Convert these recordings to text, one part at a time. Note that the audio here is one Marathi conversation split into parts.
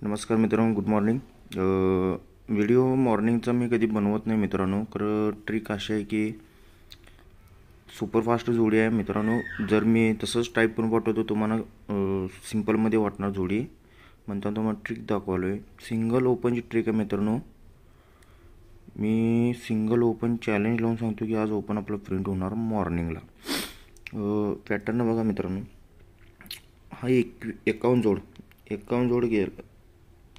नमस्कार मित्रांनो, गुड मॉर्निंग. व्हिडिओ मॉर्निंगचा मी कधी बनवत नाही मित्रांनो. ट्रिक अशी आहे की सुपरफास्ट जोडी आहे मित्रांनो. जर मी तसंच टाईप करून पाठवतो तुम्हाला सिम्पलमध्ये वाटणार जोडी, म्हणताना तुम्हाला ट्रिक दाखवलो आहे. सिंगल ओपनची ट्रिक आहे मित्रांनो. मी सिंगल ओपन चॅलेंज लावून सांगतो की आज ओपन आपलं प्रिंट होणार मॉर्निंगला. पॅटर्न बघा मित्रांनो. हा 51 जोड गेला.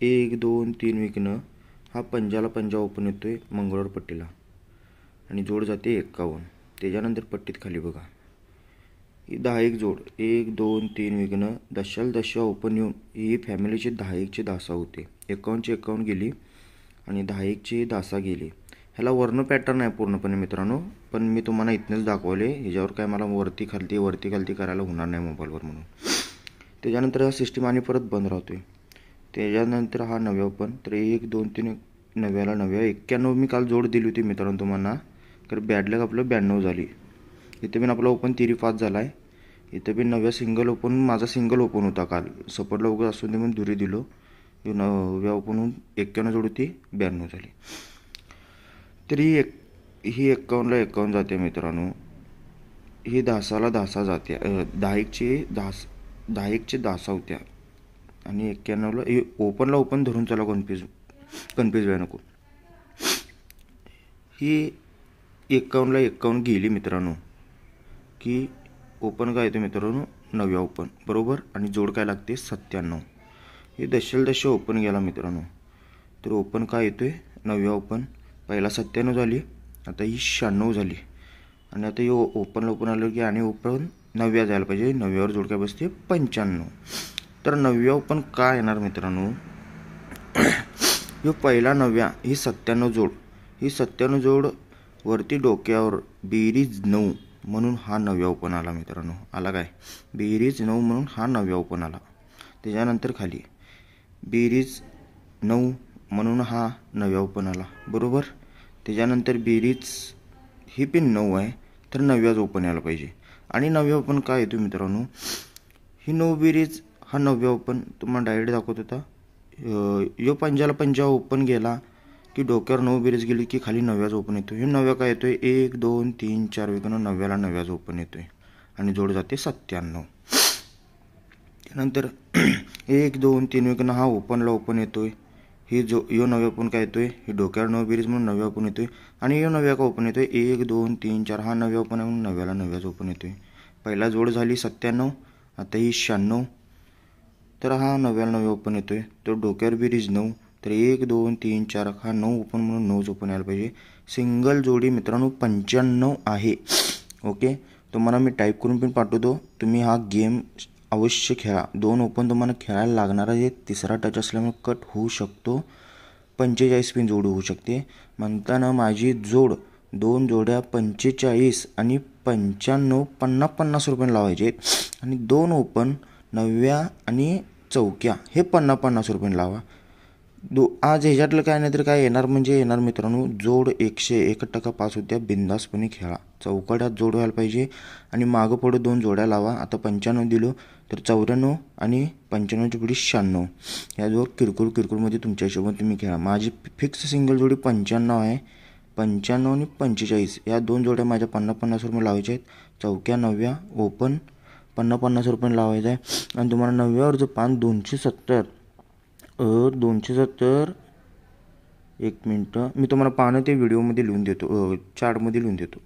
1 2 3 विकनं हा पंजाला पंजा ओपन येतोय मंगळवार पट्टीला आणि जोड जाते 51. त्याच्यानंतर पट्टीत खाली बघा ही 10 जोड 1 2 3 विकनं दशाला दशा ओपन येऊन ही फॅमिलीची 10 दासा होते. 51 गेली आणि 10 दासा गेली. ह्याला वर्ण पॅटर्न आहे पूर्णपणे मित्रांनो, पण मी तुम्हाला इथनंच दाखवले. ह्याच्यावर काय मला वरती खालती करायला होणार नाही मोबाईलवर म्हणून. त्याच्यानंतर हा सिस्टीम आणि परत बंद राहतोय. त्याच्यानंतर हा 9 ओपन. तर 1 2 3 9ला 9 91 मी काल जोड दिली होती मित्रांनो तुम्हाला. तर बॅड लक आपलं 92 झाली. इथे पण आपला ओपन 5 झाला आहे. इथे पण 9 सिंगल ओपन, माझा सिंगल ओपन होता काल. सपोर्टला वगैरे असून ते म्हणून दुरी दिलो. 9 ओपन होऊन 91 जोड होती 92 झाली. तरी ही 51ला 51 जाते मित्रांनो. ही 10ला 10 जाते. 10 दासा होत्या आणि 91ला ओपनला ओपन धरून चला. कन्फ्यूज व्हायला नको. ही 51ला 51 गेली मित्रांनो. की ओपन काय येतं मित्रांनो 9 ओपन बरोबर, आणि जोड काय लागते 97. हे दशा ओपन गेला मित्रांनो. तर ओपन काय येतोय 9 ओपन. पहिला 97 झाली, आता ही 96 झाली आणि आता ही ओपन आलं की आणि ओपन 9 जायला पाहिजे. 9वर जोड काय बसते 95. तर 9 ओपन काय येणार मित्रांनो. ह्यो पहिला 9 ही 97 जोड. ही 97 जोड वरती डोक्यावर बेरीज 9 म्हणून हा 9 ओपन आला मित्रांनो. आला काय बेरीज 9 म्हणून हा 9 ओपन आला. त्याच्यानंतर खाली बेरीज 9 म्हणून हा 9 ओपन आला बरोबर. त्याच्यानंतर बेरीज ही पण 9 आहे, तर 9 ओपन यायला पाहिजे. आणि 9 ओपन काय येतो मित्रांनो. ही 9 बेरीज हा 9 ओपन तुम्हाला डायरेक्ट दाखवत होता. यो पंजाला पंजा ओपन गेला की डोक्यावर 9 बेरीज गेली की खाली 9 ओपन येतो. हे 9 काय येतोय 1 2 3 4 विकनं 9ला 9 ओपन येतोय आणि जोड जाते 97. त्यानंतर 1 2 3 विकनं हा ओपनला ओपन येतोय. ही यो 9 ओपन काय येतोय, ही डोक्यावर 9 बेरीज म्हणून 9 ओपन येतोय आणि यो 9 का ओपन येतोय 1 2 3 4 हा 9 ओपन आहे म्हणून 9ला 9 ओपन येतोय. पहिला जोड झाली 97, आता ही 96. तर हा 9ला 9 ओपन येतोय. तर डोक्यावर बेरीज 9, तर 1 2 3 4 हा 9 ओपन म्हणून 9 ओपन यायला पाहिजे. सिंगल जोडी मित्रांनो 95 आहे. ओके, तुम्हाला मी टाईप करून पण पाठवतो. तुम्ही हा गेम अवश्य खेळा. 2 ओपन तुम्हाला खेळायला लागणार आहे. तिसरा टच असल्यामुळे कट होऊ शकतो. 45 पिन जोड होऊ शकते. म्हणताना माझी जोड 2 जोड्या 45 आणि 95 50 रुपये लावायचे आणि 2 ओपन 9 आणि चौक्या हे 50 रुपये लावा. आज ह्याच्यातलं काय नाही तर काय येणार म्हणजे येणार मित्रांनो. जोड 101% पास होत्या. बिंदासपणे खेळा. चौकड्यात जोड व्हायला पाहिजे आणि मागं पुढं 2 जोड्या लावा. आता 95 दिलो तर 94 आणि 95ची पुढे 96. ह्या जोड किरकोळमध्ये तुमच्या हिशोबाने तुम्ही खेळा. माझी फिक्स सिंगल जोडी 95 आहे. 95 आणि 45 या 2 जोड्या माझ्या 50 रुपये लावायच्या आहेत. चौक्या 9 ओपन 50 रुपये लावायचं आहे. आणि तुम्हाला 9वर जो 270 1 मिनटं मी तुम्हाला पाहणं ते व्हिडिओमध्ये लिहून देतो, चार्टमध्ये लिहून देतो.